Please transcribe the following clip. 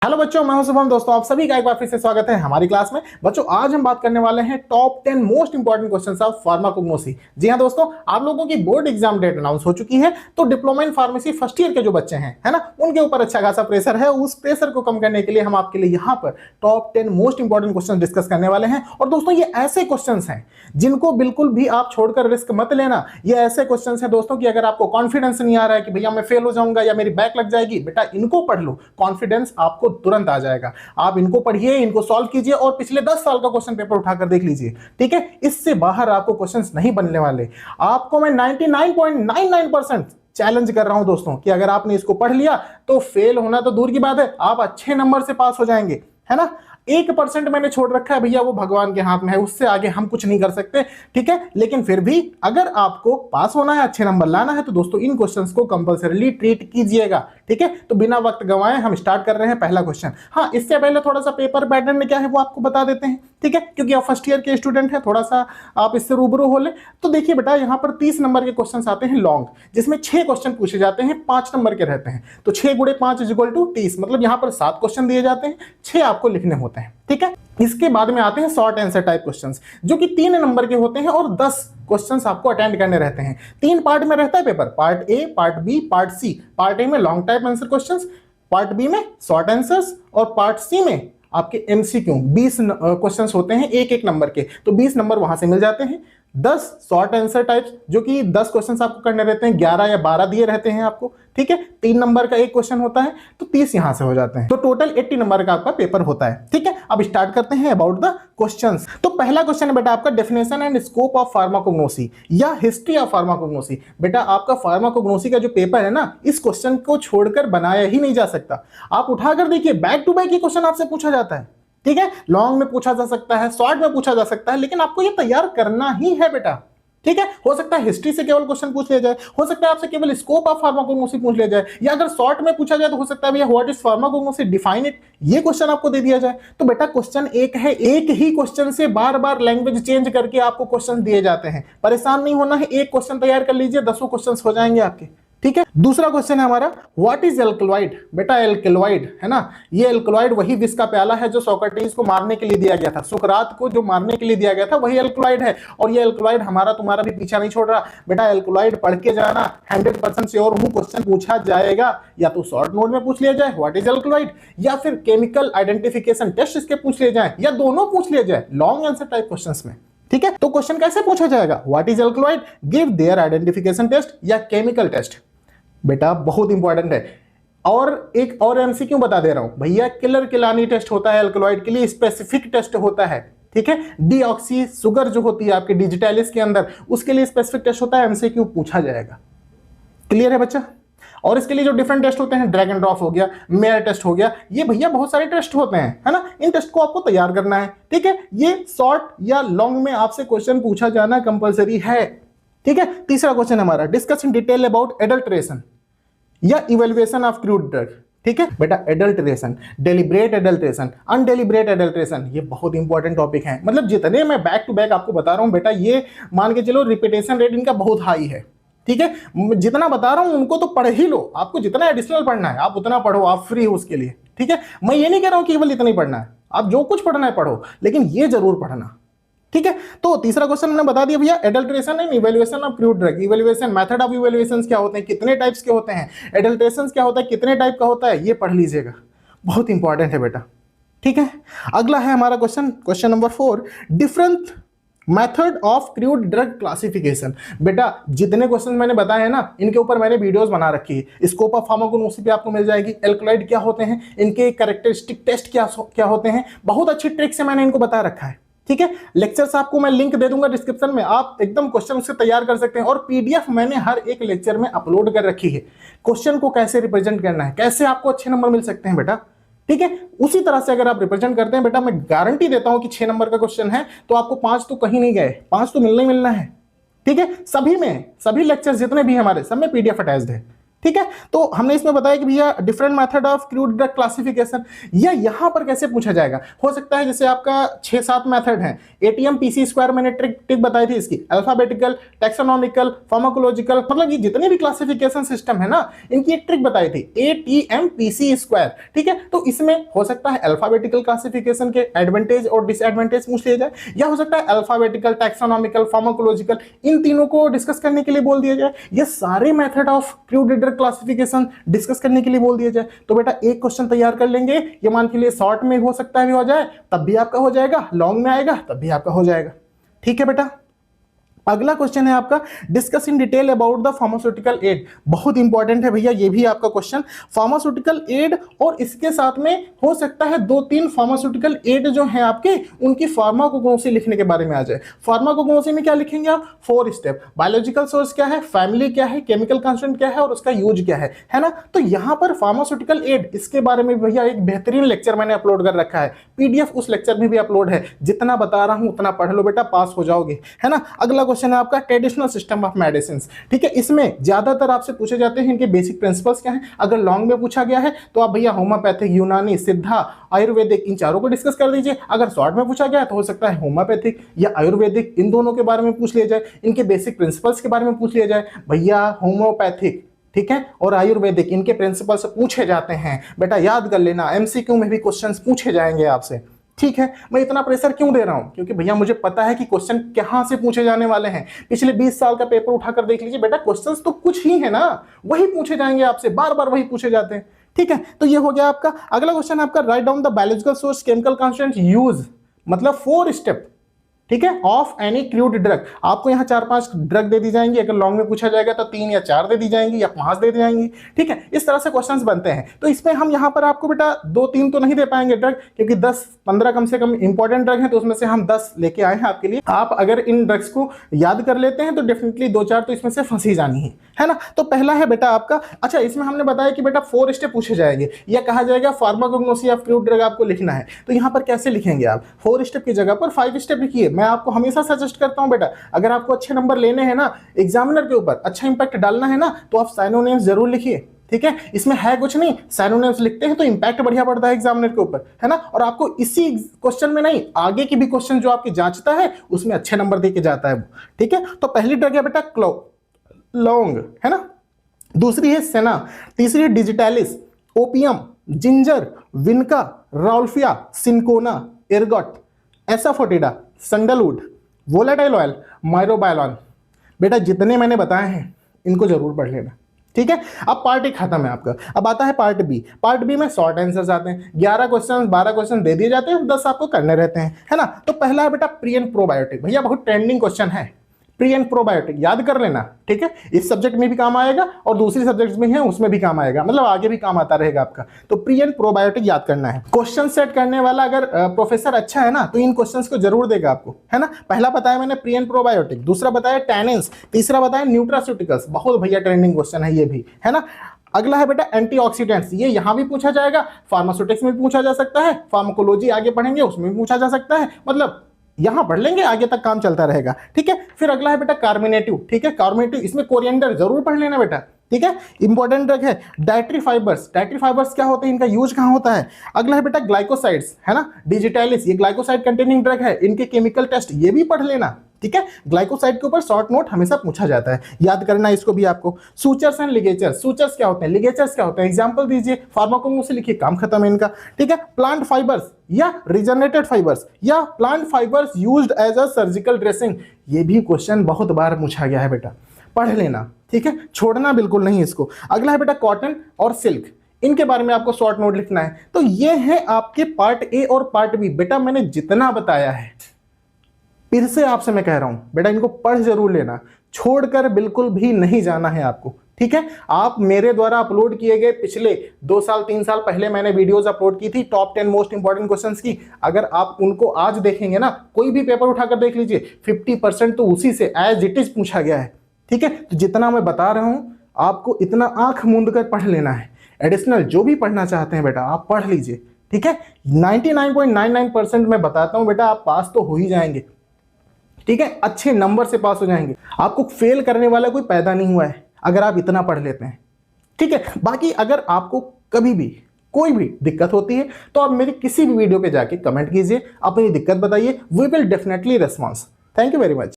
Hello बच्चों, मैं हूं शुभम। दोस्तों, आप सभी का एक बार फिर से स्वागत है हमारी क्लास में। बच्चों, आज हम बात करने वाले हैं top 10 most important questions of pharmacognosy. जी हां दोस्तों, आप लोगों की बोर्ड एग्जाम डेट अनाउंस हो चुकी है, तो diploma in pharmacy first year के जो बच्चे हैं, है ना, उनके ऊपर अच्छा खासा प्रेशर है। उस प्रेशर को कम करने के लिए हम आपके लिए यहाँ पर top 10 most important question discuss करने वाले हैं। और दोस्तों, ये ऐसे क्वेश्चन हैं जिनको बिल्कुल भी आप छोड़कर रिस्क मत लेना। ये ऐसे क्वेश्चन हैं दोस्तों कि अगर आपको कॉन्फिडेंस नहीं आ रहा है कि भैया मैं फेल हो जाऊंगा या मेरी बैक लग जाएगी, बेटा इनको पढ़ लो, कॉन्फिडेंस आपको तुरंत आ जाएगा। आप इनको पढ़िए, इनको सॉल्व कीजिए और पिछले 10 साल का क्वेश्चन पेपर उठाकर देख लीजिए। ठीक है, इससे बाहर आपको क्वेश्चंस नहीं बनने वाले। आपको मैं 99.99% चैलेंज कर रहा हूं दोस्तों कि अगर आपने इसको पढ़ लिया तो फेल होना तो दूर की बात है, आप अच्छे नंबर से पास हो जाएंगे, है ना। 1% मैंने छोड़ रखा है भैया, वो भगवान के हाथ में है, उससे आगे हम कुछ नहीं कर सकते। ठीक है, लेकिन फिर भी अगर आपको पास होना है, अच्छे नंबर लाना है, तो दोस्तों इन क्वेश्चंस को कंपलसरीली ट्रीट कीजिएगा। ठीक है, तो बिना वक्त गंवाए हम स्टार्ट कर रहे हैं पहला क्वेश्चन। हाँ, इससे पहले थोड़ा सा पेपर पैटर्न में क्या है वो आपको बता देते हैं। ठीक है, क्योंकि आप फर्स्ट ईयर के स्टूडेंट हैं, थोड़ा सा आप इससे रूबरू हो ले। तो देखिए बेटा, यहाँ पर 30 नंबर के क्वेश्चन आते हैं लॉन्ग, जिसमें 6 क्वेश्चन पूछे जाते हैं, 5 नंबर के रहते हैं। तो 6 गुणे 5 इक्वल टू 30, मतलब यहाँ पर 7 क्वेश्चन दिए जाते हैं, 6 आपको लिखने होते हैं। ठीक है, इसके बाद में आते हैं शॉर्ट आंसर टाइप क्वेश्चंस, जो कि 3 नंबर के होते हैं और 10 क्वेश्चंस आपको अटेंड करने रहते हैं। 3 पार्ट में रहता है paper, part A, part B, part C. Part A में long type answer questions, part B में शॉर्ट आंसर्स और पार्ट सी में आपके एमसीक्यू 20 क्वेश्चंस होते हैं एक एक नंबर के, तो 20 नंबर वहां से मिल जाते हैं। 10 शॉर्ट आंसर टाइप्स, जो कि 10 क्वेश्चंस आपको करने रहते हैं, 11 या 12 दिए रहते हैं आपको। ठीक है, 3 नंबर का एक क्वेश्चन होता है, तो 30 यहां से हो जाते हैं, तो टोटल 80 नंबर का आपका पेपर होता है। ठीक है, अब स्टार्ट करते हैं अबाउट द क्वेश्चंस। तो पहला क्वेश्चन है बेटा आपका, definition and scope of pharmacognosy या हिस्ट्री ऑफ फार्माकोग्नोसी। बेटा आपका फार्माकोग्नोसी का जो पेपर है ना, इस क्वेश्चन को छोड़कर बनाया ही नहीं जा सकता। आप उठाकर देखिए, बैक टू बैक ये क्वेश्चन आपसे पूछा जाता है। ठीक है, लॉन्ग में पूछा जा सकता है, शॉर्ट में पूछा जा सकता है, लेकिन आपको ये तैयार करना ही है बेटा। ठीक है, हो सकता है हिस्ट्री से केवल क्वेश्चन पूछ लिया जाए, हो सकता है आपसे केवल स्कोप ऑफ फार्माकोग्नोसी पूछ लिया जाए, या अगर शॉर्ट में पूछा जाए तो हो सकता है भैया what is pharmacognosy, define it, ये क्वेश्चन आपको दे दिया जाए। तो बेटा क्वेश्चन एक है, एक ही क्वेश्चन से बार बार लैंग्वेज चेंज करके आपको क्वेश्चन दिए जाते हैं। परेशान नहीं होना है, एक क्वेश्चन तैयार कर लीजिए, 10 क्वेश्चन हो जाएंगे आपके। ठीक है, दूसरा क्वेश्चन है हमारा, व्हाट इज एल्कलॉइड। बेटा एल्कलॉइड है ना, ये एल्कलॉइड वही विष का प्याला है जो सोक्रेटिस को मारने के लिए दिया गया था, सुकरात को जो मारने के लिए दिया गया था, वही एल्कलॉइड है। और ये एल्कलॉइड हमारा तुम्हारा भी पीछा नहीं छोड़ रहा बेटा। एल्कलॉइड पढ़ के जाना, 100% श्योर हूं क्वेश्चन पूछा जाएगा, या तो शॉर्ट नोट में पूछ लिया जाए व्हाट इज एल्कलॉइड, या फिर केमिकल आइडेंटिफिकेशन टेस्ट इसके पूछ लिए जाए, या दोनों पूछ लिए जाए लॉन्ग आंसर टाइप क्वेश्चंस में। ठीक है, तो क्वेश्चन कैसे पूछा जाएगा, what is alkaloid, give their identification test या केमिकल टेस्ट। बेटा बहुत इंपॉर्टेंट है। और एक और एमसीक्यू बता दे रहा हूं भैया, किलर किलानी टेस्ट होता है एल्कलॉइड के लिए, स्पेसिफिक टेस्ट होता है। ठीक है, डीऑक्सी शुगर जो होती है आपके डिजिटैलिस के अंदर, उसके लिए स्पेसिफिक टेस्ट होता है, एमसीक्यू पूछा जाएगा। क्लियर है बच्चा। और इसके लिए जो डिफरेंट टेस्ट होते हैं, ड्रैग एंड ड्रॉप हो गया, मेयर टेस्ट हो गया, ये भैया बहुत सारे टेस्ट होते हैं, है ना। इन टेस्ट को आपको तैयार करना है। ठीक है, ये शॉर्ट या लॉन्ग में आपसे क्वेश्चन पूछा जाना कंपलसरी है। ठीक है, तीसरा क्वेश्चन हमारा, discuss in detail about adulteration या इवैल्यूएशन ऑफ क्रूड ड्रग। ठीक है बेटा, एडल्ट्रेशन, डेलिब्रेट एडल्ट्रेशन, अनडेलिब्रेट एडल्ट्रेशन, ये बहुत इंपॉर्टेंट टॉपिक है। मतलब जितने मैं बैक टू बैक आपको बता रहा हूं बेटा, ये मान के चलो रिपीटेशन रेट इनका बहुत हाई है। ठीक है, जितना बता रहा हूं उनको तो पढ़ ही लो, आपको जितना एडिशनल पढ़ना है आप उतना पढ़ो, आप फ्री हो उसके लिए। ठीक है, मैं ये नहीं कह रहा हूं केवल इतना ही पढ़ना है, आप जो कुछ पढ़ना है पढ़ो, लेकिन ये जरूर पढ़ना। ठीक है, तो तीसरा क्वेश्चन हमने बता दिया भैया, adulteration and evaluation of crude drug. Evaluation, method of evaluations क्या होते हैं, कितने टाइप्स के होते हैं, एडल्ट्रेशन क्या होता है, कितने टाइप का होता है, ये पढ़ लीजिएगा, बहुत इंपॉर्टेंट है बेटा। ठीक है, अगला है हमारा question, question number 4, different method of crude drug classification. बेटा जितने क्वेश्चन मैंने बताए हैं ना, इनके ऊपर मैंने वीडियोस बना रखी है, स्कोप ऑफ फार्माकोग्नोसी पे आपको मिल जाएगी, एल्कलॉइड क्या होते हैं, इनके कैरेक्टरिस्टिक टेस्ट क्या होते हैं, बहुत अच्छी ट्रिक से मैंने इनको बता रखा है। ठीक है, लेक्चर्स आपको मैं लिंक दे दूंगा डिस्क्रिप्शन में, आप एकदम क्वेश्चन से तैयार कर सकते हैं। और पीडीएफ मैंने हर एक लेक्चर में अपलोड कर रखी है, क्वेश्चन को कैसे रिप्रेजेंट करना है, कैसे आपको अच्छे नंबर मिल सकते हैं बेटा। ठीक है, उसी तरह से अगर आप रिप्रेजेंट करते हैं बेटा, मैं गारंटी देता हूं कि 6 नंबर का क्वेश्चन है तो आपको 5 तो कहीं नहीं गए, 5 तो मिलना ही मिलना है। ठीक है, सभी में, सभी लेक्चर जितने भी हमारे, सब में पीडीएफ अटैच्ड है। ठीक है। तो हमने इसमें बताया कि भैया different method of crude drug classification, या यहां पर कैसे पूछा जाएगा। हो सकता है जैसे आपका 6-7 मेथड है, एटीएम पीसी स्क्वायर मैंने ट्रिक बताई थी इसकी, अल्फाबेटिकल, टैक्सोनॉमिकल, फार्माकोलॉजिकल, मतलब ये जितने भी क्लासिफिकेशन सिस्टम है ना, इनकी एक ट्रिक बताई थी, एटीएम पीसी स्क्वायर। ठीक है, तो इसमें हो सकता है अल्फाबेटिकल क्लासिफिकेशन के एडवांटेज और डिसएडवांटेज पूछ लिया जाए, या हो सकता है अल्फाबेटिकल, टैक्सोनॉमिकल, फार्माकोलॉजिकल, इन तीनों को डिस्कस करने के लिए बोल दिया जाए, ये सारे method of crude drug classification discuss करने के लिए बोल दिया जाए। तो बेटा एक क्वेश्चन तैयार कर लेंगे, ये मान के लिए शॉर्ट में हो सकता है भी हो जाए, तब भी आपका हो जाएगा, लॉन्ग में आएगा तब भी आपका हो जाएगा। ठीक है बेटा, अगला क्वेश्चन है आपका, discuss in detail about the pharmaceutical aid. बहुत इंपॉर्टेंट है भैया ये भी आपका क्वेश्चन, फार्मास्यूटिकल एड और इसके साथ में हो सकता है 2-3 फार्मास्यूटिकल एड जो है आपके, उनकी फार्माकोग्नोसी लिखने के बारे में आ जाए। फार्माकोग्नोसी में क्या लिखेंगे आप, 4 स्टेप, बायोलॉजिकल सोर्स क्या है, फैमिली क्या है, केमिकल कंस्टेंट क्या है और उसका यूज क्या है ना। तो यहां पर फार्मास्यूटिकल एड, इसके बारे में भैया एक बेहतरीन लेक्चर मैंने अपलोड कर रखा है, पीडीएफ उस लेक्चर में भी अपलोड है, जितना बता रहा हूं उतना पढ़ लो बेटा, पास हो जाओगे, है ना। अगला क्वेश्चन है आपका ट्रेडिशनल सिस्टम ऑफ मेडिसिन। ठीक है, इसमें ज्यादातर आपसे पूछे जाते हैं इनके बेसिक प्रिंसिपल्स क्या हैं। अगर लॉन्ग में पूछा गया है तो आप भैया होम्योपैथिक, यूनानी, सिद्धा, आयुर्वेदिक, इन चारों को डिस्कस कर दीजिए। अगर शॉर्ट में पूछा गया तो हो सकता है होम्योपैथिक या आयुर्वेदिक, इन दोनों के बारे में पूछ लिया जाए, इनके बेसिक प्रिंसिपल्स के बारे में पूछ लिया जाए। भैया होम्योपैथिक, ठीक है, और आयुर्वेदिक, इनके प्रिंसिपल्स पूछे जाते हैं बेटा, याद कर लेना, एमसीक्यू में भी क्वेश्चंस पूछे जाएंगे आपसे। ठीक है, मैं इतना प्रेशर क्यों दे रहा हूं, क्योंकि भैया मुझे पता है कि क्वेश्चन कहां से पूछे जाने वाले हैं। पिछले 20 साल का पेपर उठाकर देख लीजिए बेटा, क्वेश्चंस तो कुछ ही है ना, वही पूछे जाएंगे आपसे, बार बार वही पूछे जाते हैं। ठीक है, तो ये हो गया आपका। अगला क्वेश्चन है आपका, write down the biological source, chemical constant use, मतलब 4 स्टेप, ठीक है, ऑफ एनी क्रूड ड्रग। आपको यहाँ 4-5 ड्रग दे दी जाएंगी, अगर लॉन्ग में पूछा जाएगा तो 3 या 4 दे दी जाएंगी या 5 दे दी जाएंगी। ठीक है, इस तरह से क्वेश्चंस बनते हैं। तो इसमें हम यहाँ पर आपको बेटा 2-3 तो नहीं दे पाएंगे ड्रग, क्योंकि 10-15 कम से कम इंपॉर्टेंट ड्रग हैं, तो उसमें से हम 10 लेके आए हैं आपके लिए। आप अगर इन ड्रग्स को याद कर लेते हैं तो डेफिनेटली 2-4 तो इसमें से फंसी जानी है ना। तो पहला है बेटा आपका, अच्छा इसमें हमने बताया कि बेटा 4 स्टेप पूछे जाएंगे, या कहा जाएगा फार्माकोग्नोसी ऑफ क्रूड ड्रग आपको लिखना है। तो यहाँ पर कैसे लिखेंगे आप, 4 स्टेप की जगह पर 5 स्टेप लिखिए। मैं आपको हमेशा सजेस्ट करता हूं बेटा, अगर आपको अच्छे नंबर लेने हैं ना, एग्जामिनर के ऊपर अच्छा इंपैक्ट डालना है ना, तो आप साइनोनिम्स जरूर लिखिए। ठीक है, इसमें है कुछ नहीं, साइनोनिम्स लिखते हैं तो इंपैक्ट बढ़िया पड़ता है एग्जामिनर के ऊपर, है ना। और आपको इसी क्वेश्चन में नहीं, आगे की भी क्वेश्चन जो आपकी जांचता है उसमें अच्छे नंबर देके जाता है वो। ठीक है, तो पहली ड्रग है बेटा लौंग, है ना, दूसरी है सेना, तीसरी है digitalis, opium, ginger, vinca, rauwolfia, cinchona, ergot, asafoetida, sandalwood, volatile oil, myrobalan. बेटा जितने मैंने बताए हैं इनको जरूर पढ़ लेना। ठीक है, अब पार्ट ए खत्म है आपका, अब आता है पार्ट बी। पार्ट बी में शॉर्ट आंसर्स आते हैं, 11 क्वेश्चन 12 क्वेश्चन दे दिए जाते हैं, 10 आपको करने रहते हैं, है ना। तो पहला है बेटा प्री एंड प्रोबायोटिक। भैया बहुत ट्रेंडिंग क्वेश्चन है, प्री एंड प्रोबायोटिक याद कर लेना। ठीक है, इस सब्जेक्ट में भी काम आएगा और दूसरी सब्जेक्ट्स में है उसमें भी काम आएगा, मतलब आगे भी काम आता रहेगा आपका। तो प्री एंड प्रोबायोटिक याद करना है। क्वेश्चन सेट करने वाला अगर प्रोफेसर अच्छा है ना, तो इन क्वेश्चंस को जरूर देगा आपको, है ना। पहला बताया मैंने प्री एंड प्रोबायोटिक, दूसरा बताया टैनिन्स, तीसरा बताया न्यूट्रास्यूटिकल्स, बहुत भैया ट्रेंडिंग क्वेश्चन है ये भी, है ना। अगला है बेटा एंटीऑक्सीडेंट्स, ये यहां भी पूछा जाएगा, फार्मास्यूटिक्स में भी पूछा जा सकता है, फार्माकोलॉजी आगे पढ़ेंगे उसमें भी पूछा जा सकता है, मतलब यहां पढ़ लेंगे आगे तक काम चलता रहेगा। ठीक है, फिर अगला है बेटा कार्मिनेटिव। ठीक है, कार्मिनेटिव, इसमें कोरिएंडर जरूर पढ़ लेना बेटा। ठीक है, इंपॉर्टेंट ड्रग है। डाइटरी फाइबर्स, डाइटरी फाइबर्स क्या होते हैं, इनका यूज कहां होता है। अगला है बेटा ग्लाइकोसाइड्स, है ना, डिजिटैलिस, ये ग्लाइकोसाइड कंटेनिंग ड्रग है, इनके केमिकल टेस्ट ये भी पढ़ लेना। ठीक है, ग्लाइकोसाइड के ऊपर शॉर्ट नोट हमेशा पूछा जाता है, याद करना इसको भी आपको। सूचर्स एंड लिगेचर्स, सूचर्स क्या होते हैं, लिगेचर्स क्या होते हैं, एग्जांपल दीजिए, फार्माकोग्नोसी लिखिए, काम खत्म है इनका। ठीक है, प्लांट फाइबर्स या रिजनरेटेड फाइबर्स या plant fibres used as a surgical dressing, ये भी क्वेश्चन बहुत बार पूछा गया है बेटा, पढ़ लेना। ठीक है, छोड़ना बिल्कुल नहीं इसको। अगला है बेटा कॉटन और सिल्क, इनके बारे में आपको शॉर्ट नोट लिखना है। तो ये है आपके पार्ट ए और पार्ट बी। बेटा मैंने जितना बताया है, फिर से आपसे मैं कह रहा हूं बेटा, इनको पढ़ जरूर लेना, छोड़कर बिल्कुल भी नहीं जाना है आपको। ठीक है, आप मेरे द्वारा अपलोड किए गए पिछले 2 साल 3 साल पहले मैंने वीडियोस अपलोड की थी टॉप 10 मोस्ट इंपॉर्टेंट क्वेश्चंस की, अगर आप उनको आज देखेंगे ना, कोई भी पेपर उठाकर देख लीजिए, 50% तो उसी से एज इट इज पूछा गया है। ठीक है, तो जितना मैं बता रहा हूं आपको इतना आंख मूंद कर पढ़ लेना है। एडिशनल जो भी पढ़ना चाहते हैं बेटा आप पढ़ लीजिए। ठीक है, 99.99% मैं बताता हूं बेटा, आप पास तो हो ही जाएंगे। ठीक है, अच्छे नंबर से पास हो जाएंगे, आपको फेल करने वाला कोई पैदा नहीं हुआ है अगर आप इतना पढ़ लेते हैं। ठीक है। बाकी अगर आपको कभी भी कोई भी दिक्कत होती है तो आप मेरी किसी भी वीडियो पे जाके कमेंट कीजिए, अपनी दिक्कत बताइए, we will definitely response. Thank you very much.